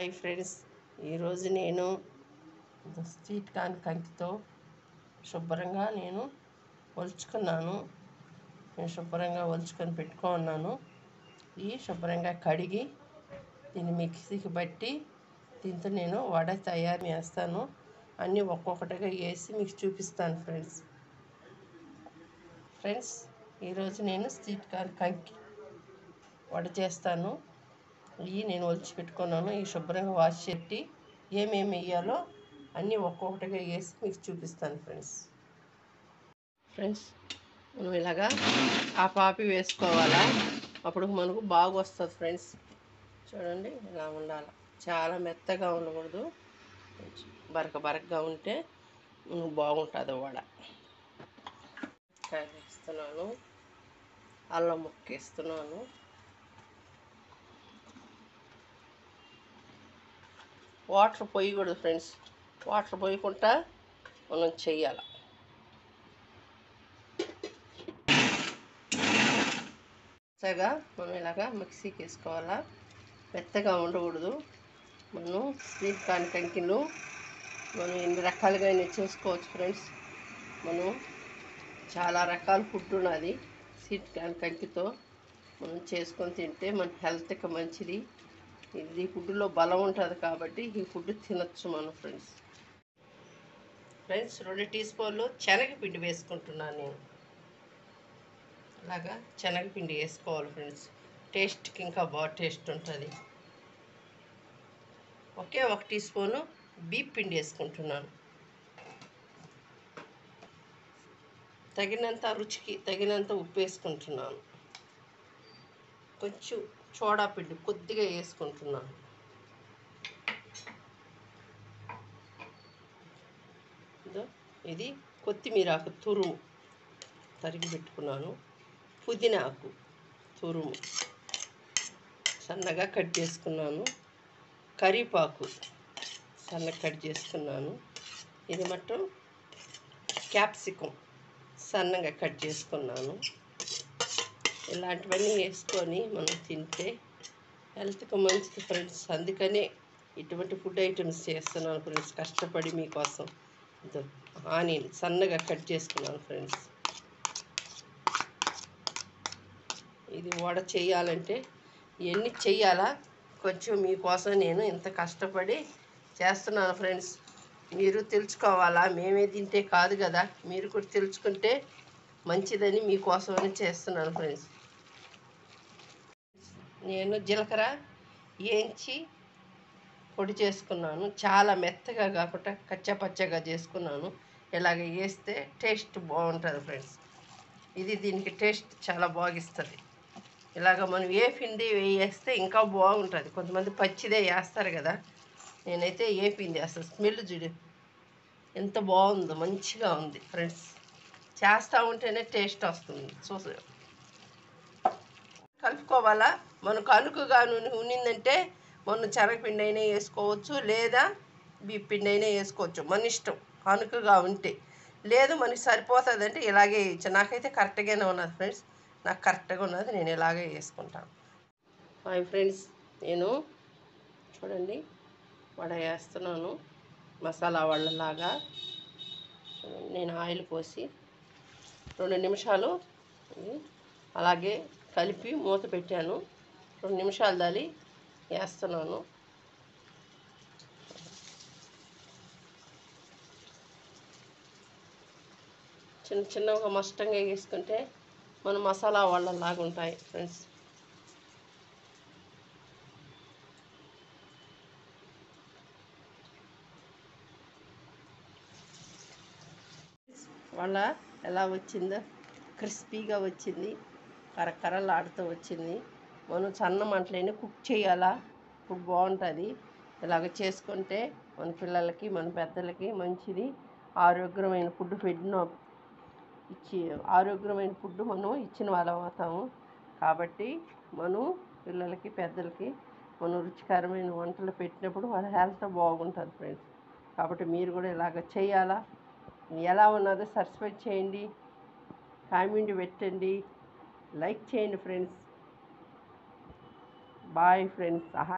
Hi friends, ఈరోజు నేను sweet corn కంకితో శుభ్రంగా ఒలుచుకున్నాను. శుభ్రంగా ఒలుచుకొని పెట్టుకున్నాను. శుభ్రంగా కడిగి దీన్ని మిక్సీకి బట్టి దీంతో నేను వడ తయారు చేస్తాను. అన్నీ ఒక్కొక్కటిగా వేసి మీకు చూపిస్తాను ఫ్రెండ్స్. ఈరోజు నేను స్వీట్ కార్న్ కంకి వడ చేస్తాను. నేను ఒలిచి పెట్టుకున్నాను. శుభ్రంగా వాష్ చేసి ఏమేమి వేయాలో అన్నీ ఒక్కొక్కటిగా వేసి మీకు చూపిస్తాను ఫ్రెండ్స్. మనం ఇలాగా ఆపి వేసుకోవాలా, అప్పుడు మనకు బాగా వస్తుంది ఫ్రెండ్స్. చూడండి, ఇలా ఉండాలి. చాలా మెత్తగా ఉండకూడదు, బరకగా ఉంటే బాగుంటుంది వడ. వేస్తున్నాను, అల్లం ముక్క వేస్తున్నాను. వాటర్ పోయకూడదు ఫ్రెండ్స్. వాటర్ పోయకుండా మనం చెయ్యాలి. మెత్తగా మనం ఇలాగా మిక్సీకి వేసుకోవాలా, మెత్తగా ఉండకూడదు. మనం స్వీట్ కార్న్ కంకిలు మనం ఎన్ని రకాలుగా అయినా చేసుకోవచ్చు ఫ్రెండ్స్. మనం చాలా రకాల ఫుడ్ ఉన్నది. స్వీట్ కార్న్ కంకితో మనం చేసుకొని తింటే మన హెల్త్కి మంచిది. ఇది ఫుడ్లో బలం ఉంటుంది కాబట్టి ఈ ఫుడ్ తినచ్చు మనం ఫ్రెండ్స్. 2 టీ స్పూన్లు శనగపిండి వేసుకుంటున్నాను నేను. అలాగా శనగపిండి వేసుకోవాలి ఫ్రెండ్స్. టేస్ట్కి ఇంకా బాగా టేస్ట్ ఉంటుంది. ఒకే 1 టీ స్పూను బియ్యం పిండి వేసుకుంటున్నాను. తగినంత రుచికి తగినంత ఉప్పు వేసుకుంటున్నాను. కొంచెం సోడా పిండి కొద్దిగా వేసుకుంటున్నాను. ఇది కొత్తిమీర ఆకు తురుము తరిగి పెట్టుకున్నాను. పుదీనా ఆకు తురుము సన్నగా కట్ చేసుకున్నాను. కరివేపాకు సన్నగా కట్ చేసుకున్నాను. ఇది మటన్ క్యాప్సికం సన్నగా కట్ చేసుకున్నాను. ఇలాంటివన్నీ వేసుకొని మనం తింటే హెల్త్కి మంచిది ఫ్రెండ్స్. అందుకనే ఇటువంటి ఫుడ్ ఐటమ్స్ చేస్తున్నాను ఫ్రెండ్స్, కష్టపడి మీకోసం. ఆనియన్ సన్నగా కట్ చేసుకున్నాను ఫ్రెండ్స్. ఇది వడ చేయాలంటే ఇవన్నీ చెయ్యాలా, కొంచెం మీకోసం నేను ఇంత కష్టపడి చేస్తున్నాను ఫ్రెండ్స్. మీరు తెలుసుకోవాలా, మేమే తింటే కాదు కదా, మీరు కూడా తెలుసుకుంటే మంచిదని మీకోసమని చేస్తున్నాను ఫ్రెండ్స్. నేను జీలకర్ర వేయించి పొడి చేసుకున్నాను. చాలా మెత్తగా కాకుండా కచ్చపచ్చగా చేసుకున్నాను. ఇలాగ వేస్తే టేస్ట్ బాగుంటుంది ఫ్రెండ్స్. దీనికి టేస్ట్ చాలా బాగిస్తుంది. ఇలాగ మనం ఏ పిండి వేస్తే ఇంకా బాగుంటుంది. కొంతమంది పచ్చిదే వేస్తారు కదా, నేనైతే ఏ పిండి వేస్తాను. స్మెల్ చూడు ఎంత బాగుందో, మంచిగా ఉంది ఫ్రెండ్స్. చేస్తూ ఉంటేనే టేస్ట్ వస్తుంది. కలుపుకోవాలా. మనకు అనుకుగా ఉన్నిందంటే మనం శనగపిండి అయినా వేసుకోవచ్చు, లేదా బియ్యం పిండి అయినా వేసుకోవచ్చు, మన ఇష్టం. అనుకుగా ఉంటే లేదు మనకి సరిపోతుంది అంటే ఇలాగే వేయచ్చు. నాకైతే కరెక్ట్గానే ఉన్నది ఫ్రెండ్స్. నాకు కరెక్ట్గా ఉన్నది, నేను ఇలాగే వేసుకుంటాను. హాయ్ ఫ్రెండ్స్, నేను చూడండి వడ వేస్తున్నాను. మసాలా వడలాగా నేను ఆయిల్ పోసి 2 నిమిషాలు అలాగే కలిపి మూత పెట్టాను. 2 నిమిషాలు దాలి వేస్తున్నాను. చిన్నగా మస్టంగా వేసుకుంటే మన మసాలా వాళ్ళలాగా ఉంటాయి ఫ్రెండ్స్. వాళ్ళ ఎలా వచ్చిందో, క్రిస్పీగా వచ్చింది, కరకరలాడుతూ వచ్చింది. మనం సన్న మంటలైనా కుక్ చేయాలా, ఇప్పుడు బాగుంటుంది. ఇలాగ చేసుకుంటే మన పిల్లలకి మన పెద్దలకి మంచిది. ఆరోగ్యమైన ఫుడ్ ఆరోగ్యమైన ఫుడ్ మనం ఇచ్చిన వాళ్ళం అవుతాము. కాబట్టి మనం పిల్లలకి పెద్దలకి మనం రుచికరమైన వంటలు పెట్టినప్పుడు వాళ్ళ హెల్త్ బాగుంటుంది ఫ్రెండ్స్. కాబట్టి మీరు కూడా ఇలాగ చేయాలా. ఎలా ఉన్నదో సబ్స్క్రైబ్ చేయండి, కామెంట్ పెట్టండి, లైక్ చేయండి ఫ్రెండ్స్. Bye friends.